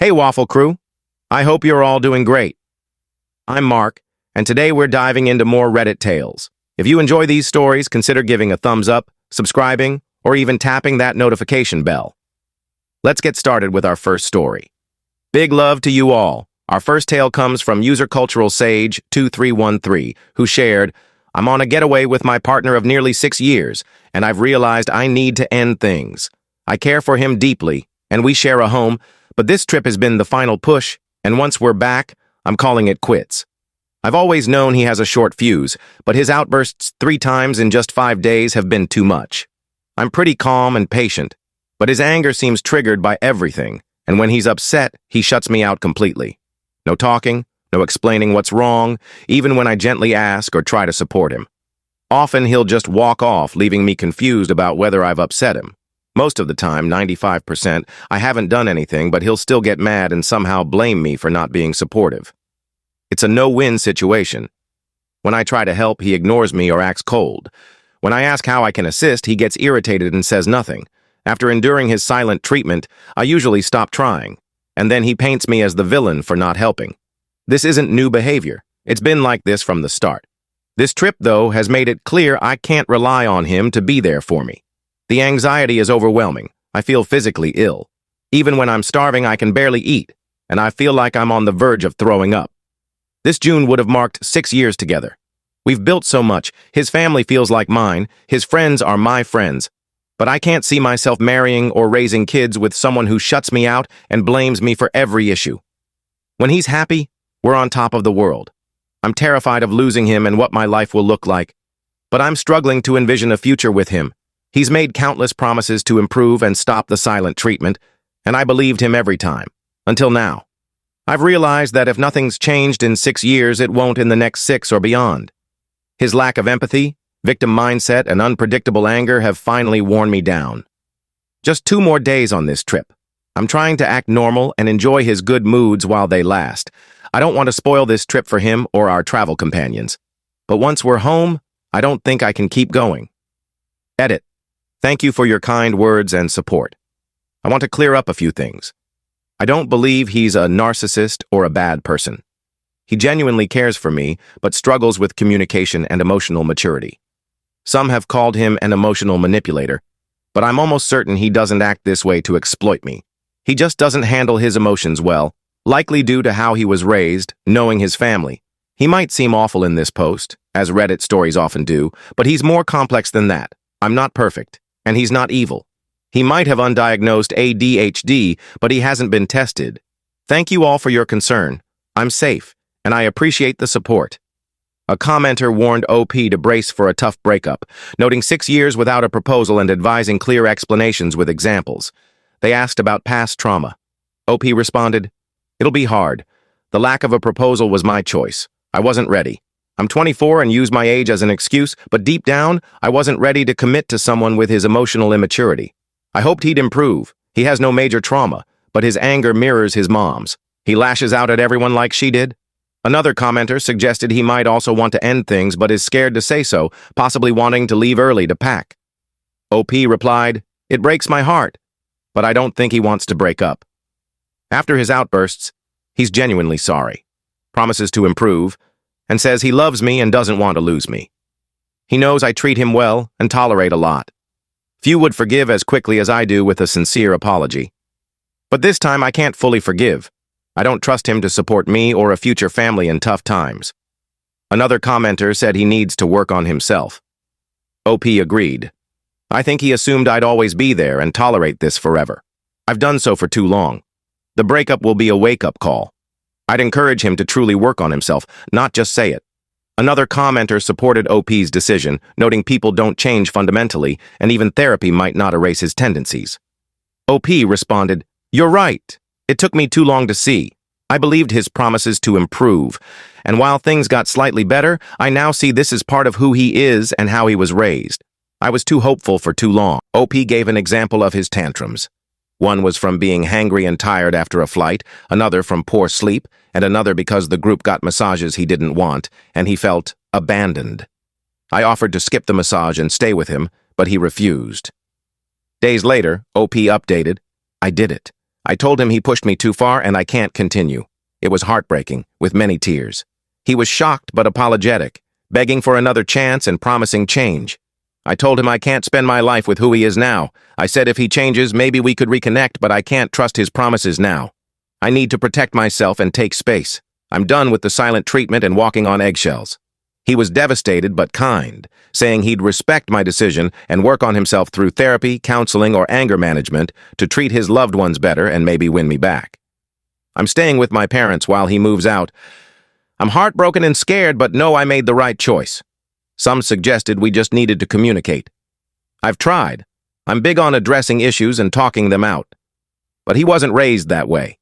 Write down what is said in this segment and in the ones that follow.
Hey Waffle Crew, I hope you're all doing great. I'm Mark, and today we're diving into more Reddit tales. If you enjoy these stories, consider giving a thumbs up, subscribing, or even tapping that notification bell. Let's get started with our first story. Big love to you all. Our first tale comes from User Cultural Sage 2313, who shared, I'm on a getaway with my partner of nearly 6 years, and I've realized I need to end things. I care for him deeply, and we share a home, but this trip has been the final push, and once we're back, I'm calling it quits. I've always known he has a short fuse, but his outbursts 3 times in just 5 days have been too much. I'm pretty calm and patient, but his anger seems triggered by everything, and when he's upset, he shuts me out completely. No talking, no explaining what's wrong, even when I gently ask or try to support him. Often he'll just walk off, leaving me confused about whether I've upset him. Most of the time, 95%, I haven't done anything, but he'll still get mad and somehow blame me for not being supportive. It's a no-win situation. When I try to help, he ignores me or acts cold. When I ask how I can assist, he gets irritated and says nothing. After enduring his silent treatment, I usually stop trying, and then he paints me as the villain for not helping. This isn't new behavior. It's been like this from the start. This trip, though, has made it clear I can't rely on him to be there for me. The anxiety is overwhelming. I feel physically ill. Even when I'm starving, I can barely eat, and I feel like I'm on the verge of throwing up. This June would have marked 6 years together. We've built so much. His family feels like mine. His friends are my friends. But I can't see myself marrying or raising kids with someone who shuts me out and blames me for every issue. When he's happy, we're on top of the world. I'm terrified of losing him and what my life will look like. But I'm struggling to envision a future with him. He's made countless promises to improve and stop the silent treatment, and I believed him every time, until now. I've realized that if nothing's changed in 6 years, it won't in the next 6 or beyond. His lack of empathy, victim mindset, and unpredictable anger have finally worn me down. Just 2 more days on this trip. I'm trying to act normal and enjoy his good moods while they last. I don't want to spoil this trip for him or our travel companions. But once we're home, I don't think I can keep going. Edit. Thank you for your kind words and support. I want to clear up a few things. I don't believe he's a narcissist or a bad person. He genuinely cares for me, but struggles with communication and emotional maturity. Some have called him an emotional manipulator, but I'm almost certain he doesn't act this way to exploit me. He just doesn't handle his emotions well, likely due to how he was raised, knowing his family. He might seem awful in this post, as Reddit stories often do, but he's more complex than that. I'm not perfect. And he's not evil. He might have undiagnosed ADHD, but he hasn't been tested. Thank you all for your concern. I'm safe, and I appreciate the support. A commenter warned OP to brace for a tough breakup, noting 6 years without a proposal and advising clear explanations with examples. They asked about past trauma. OP responded, "It'll be hard. The lack of a proposal was my choice. I wasn't ready. I'm 24 and use my age as an excuse, but deep down, I wasn't ready to commit to someone with his emotional immaturity. I hoped he'd improve. He has no major trauma, but his anger mirrors his mom's. He lashes out at everyone like she did." Another commenter suggested he might also want to end things but is scared to say so, possibly wanting to leave early to pack. OP replied, "It breaks my heart, but I don't think he wants to break up." After his outbursts, he's genuinely sorry, promises to improve, and says he loves me and doesn't want to lose me. He knows I treat him well and tolerate a lot. Few would forgive as quickly as I do with a sincere apology. But this time I can't fully forgive. I don't trust him to support me or a future family in tough times. Another commenter said he needs to work on himself. OP agreed. I think he assumed I'd always be there and tolerate this forever. I've done so for too long. The breakup will be a wake-up call. I'd encourage him to truly work on himself, not just say it. Another commenter supported OP's decision, noting people don't change fundamentally, and even therapy might not erase his tendencies. OP responded, "You're right. It took me too long to see. I believed his promises to improve, and while things got slightly better, I now see this as part of who he is and how he was raised. I was too hopeful for too long." OP gave an example of his tantrums. One was from being hangry and tired after a flight, another from poor sleep, and another because the group got massages he didn't want, and he felt abandoned. I offered to skip the massage and stay with him, but he refused. Days later, OP updated, "I did it. I told him he pushed me too far and I can't continue. It was heartbreaking, with many tears. He was shocked but apologetic, begging for another chance and promising change. I told him I can't spend my life with who he is now. I said if he changes, maybe we could reconnect, but I can't trust his promises now. I need to protect myself and take space. I'm done with the silent treatment and walking on eggshells. He was devastated but kind, saying he'd respect my decision and work on himself through therapy, counseling, or anger management to treat his loved ones better and maybe win me back. I'm staying with my parents while he moves out. I'm heartbroken and scared, but know I made the right choice. Some suggested we just needed to communicate. I've tried. I'm big on addressing issues and talking them out. But he wasn't raised that way.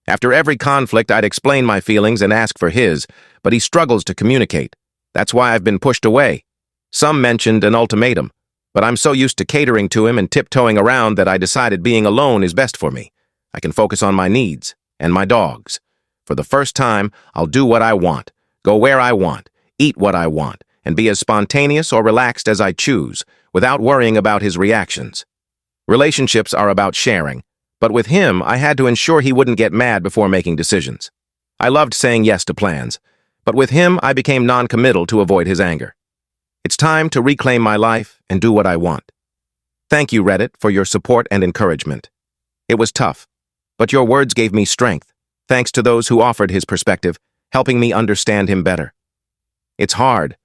After every conflict, I'd explain my feelings and ask for his, but he struggles to communicate. That's why I've been pushed away. Some mentioned an ultimatum, but I'm so used to catering to him and tiptoeing around that I decided being alone is best for me. I can focus on my needs and my dogs. For the first time, I'll do what I want, go where I want, eat what I want, and be as spontaneous or relaxed as I choose, without worrying about his reactions. Relationships are about sharing, but with him, I had to ensure he wouldn't get mad before making decisions. I loved saying yes to plans, but with him, I became non-committal to avoid his anger. It's time to reclaim my life and do what I want. Thank you, Reddit, for your support and encouragement. It was tough, but your words gave me strength, thanks to those who offered his perspective, helping me understand him better. It's hard,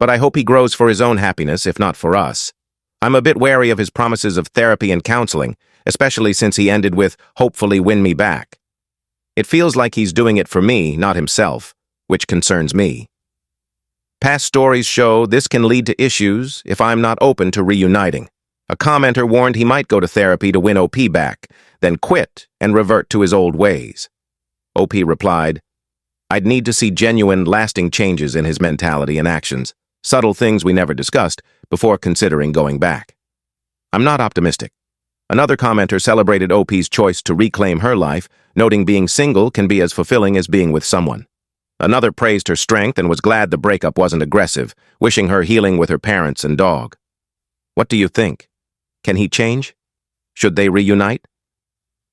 but I hope he grows for his own happiness, if not for us. I'm a bit wary of his promises of therapy and counseling, especially since he ended with, hopefully win me back. It feels like he's doing it for me, not himself, which concerns me. Past stories show this can lead to issues if I'm not open to reuniting. A commenter warned he might go to therapy to win OP back, then quit and revert to his old ways. OP replied, I'd need to see genuine, lasting changes in his mentality and actions, subtle things we never discussed, before considering going back. I'm not optimistic. Another commenter celebrated OP's choice to reclaim her life, noting being single can be as fulfilling as being with someone. Another praised her strength and was glad the breakup wasn't aggressive, wishing her healing with her parents and dog. What do you think? Can he change? Should they reunite?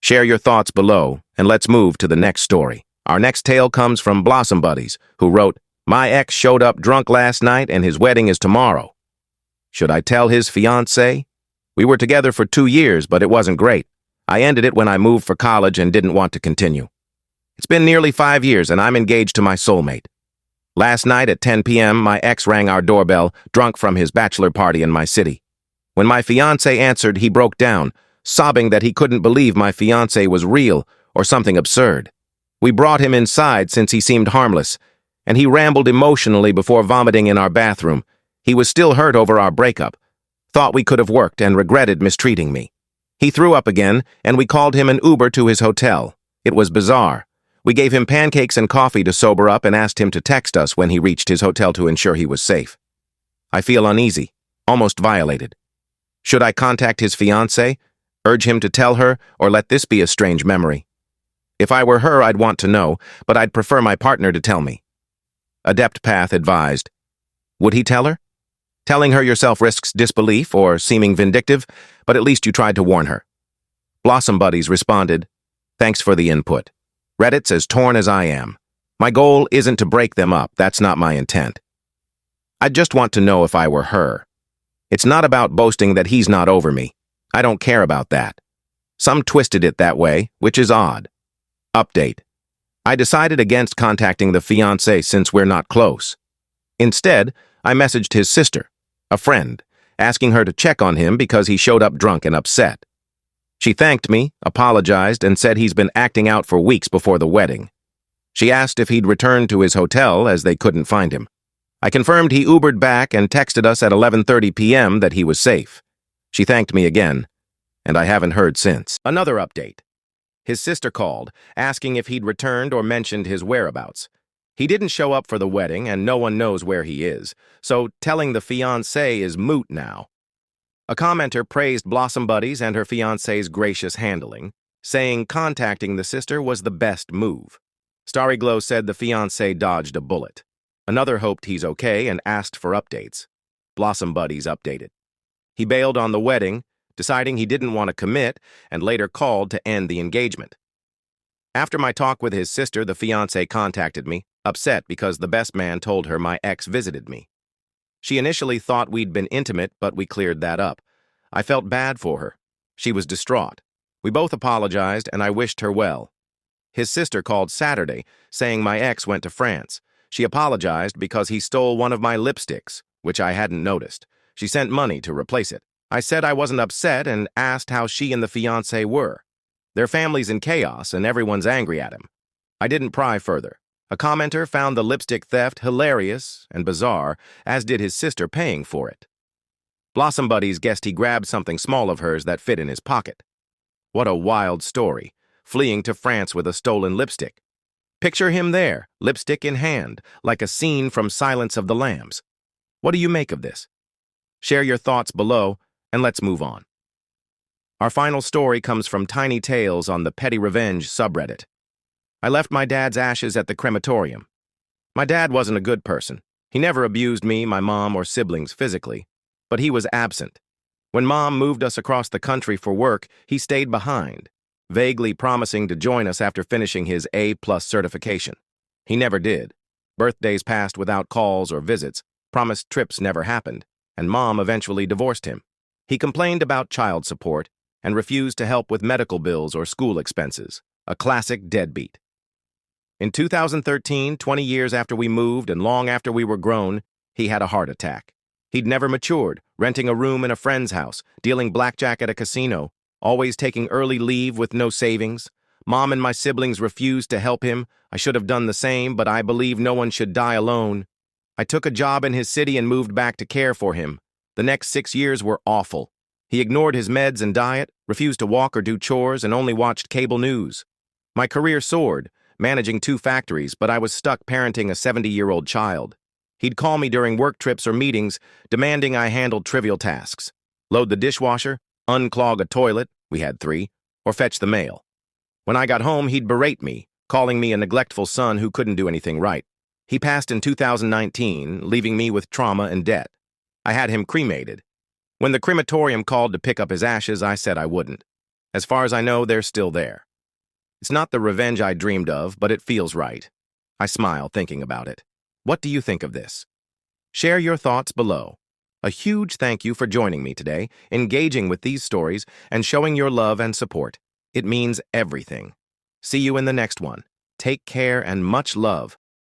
Share your thoughts below, and let's move to the next story. Our next tale comes from Blossom Buddies, who wrote, My ex showed up drunk last night and his wedding is tomorrow. Should I tell his fiancée? We were together for 2 years, but it wasn't great. I ended it when I moved for college and didn't want to continue. It's been nearly 5 years and I'm engaged to my soulmate. Last night at 10 p.m., my ex rang our doorbell, drunk from his bachelor party in my city. When my fiancé answered, he broke down, sobbing that he couldn't believe my fiancé was real or something absurd. We brought him inside since he seemed harmless, and he rambled emotionally before vomiting in our bathroom. He was still hurt over our breakup, thought we could have worked and regretted mistreating me. He threw up again, and we called him an Uber to his hotel. It was bizarre. We gave him pancakes and coffee to sober up and asked him to text us when he reached his hotel to ensure he was safe. I feel uneasy, almost violated. Should I contact his fiancée, urge him to tell her, or let this be a strange memory? If I were her, I'd want to know, but I'd prefer my partner to tell me. Adept Path advised. Would he tell her? Telling her yourself risks disbelief or seeming vindictive, but at least you tried to warn her. Blossom Buddies responded, Thanks for the input. Reddit's as torn as I am. My goal isn't to break them up, that's not my intent. I just want to know if I were her. It's not about boasting that he's not over me. I don't care about that. Some twisted it that way, which is odd. Update. I decided against contacting the fiancé since we're not close. Instead, I messaged his sister, a friend, asking her to check on him because he showed up drunk and upset. She thanked me, apologized, and said he's been acting out for weeks before the wedding. She asked if he'd returned to his hotel as they couldn't find him. I confirmed he Ubered back and texted us at 11:30 p.m. that he was safe. She thanked me again, and I haven't heard since. Another update. His sister called, asking if he'd returned or mentioned his whereabouts. He didn't show up for the wedding, and no one knows where he is, so telling the fiancé is moot now. A commenter praised Blossom Buddies and her fiancé's gracious handling, saying contacting the sister was the best move. Starry Glow said the fiancé dodged a bullet. Another hoped he's okay and asked for updates. Blossom Buddies updated. He bailed on the wedding, deciding he didn't want to commit and later called to end the engagement. After my talk with his sister, the fiancé contacted me, upset because the best man told her my ex visited me. She initially thought we'd been intimate, but we cleared that up. I felt bad for her. She was distraught. We both apologized, and I wished her well. His sister called Saturday, saying my ex went to France. She apologized because he stole one of my lipsticks, which I hadn't noticed. She sent money to replace it. I said I wasn't upset and asked how she and the fiancé were. Their family's in chaos, and everyone's angry at him. I didn't pry further. A commenter found the lipstick theft hilarious and bizarre, as did his sister paying for it. Blossom Buddies guessed he grabbed something small of hers that fit in his pocket. What a wild story, fleeing to France with a stolen lipstick. Picture him there, lipstick in hand, like a scene from Silence of the Lambs. What do you make of this? Share your thoughts below, and let's move on. Our final story comes from Tiny Tales on the Petty Revenge subreddit. I left my dad's ashes at the crematorium. My dad wasn't a good person. He never abused me, my mom, or siblings physically, but he was absent. When Mom moved us across the country for work, he stayed behind, vaguely promising to join us after finishing his A+ certification. He never did. Birthdays passed without calls or visits, promised trips never happened, and Mom eventually divorced him. He complained about child support and refused to help with medical bills or school expenses, a classic deadbeat. In 2013, 20 years after we moved and long after we were grown, he had a heart attack. He'd never matured, renting a room in a friend's house, dealing blackjack at a casino, always taking early leave with no savings. Mom and my siblings refused to help him. I should have done the same, but I believe no one should die alone. I took a job in his city and moved back to care for him. The next 6 years were awful. He ignored his meds and diet, refused to walk or do chores, and only watched cable news. My career soared, managing 2 factories, but I was stuck parenting a 70-year-old child. He'd call me during work trips or meetings, demanding I handle trivial tasks. Load the dishwasher, unclog a toilet, we had 3, or fetch the mail. When I got home, he'd berate me, calling me a neglectful son who couldn't do anything right. He passed in 2019, leaving me with trauma and debt. I had him cremated. When the crematorium called to pick up his ashes, I said I wouldn't. As far as I know, they're still there. It's not the revenge I dreamed of, but it feels right. I smile thinking about it. What do you think of this? Share your thoughts below. A huge thank you for joining me today, engaging with these stories, and showing your love and support. It means everything. See you in the next one. Take care and much love.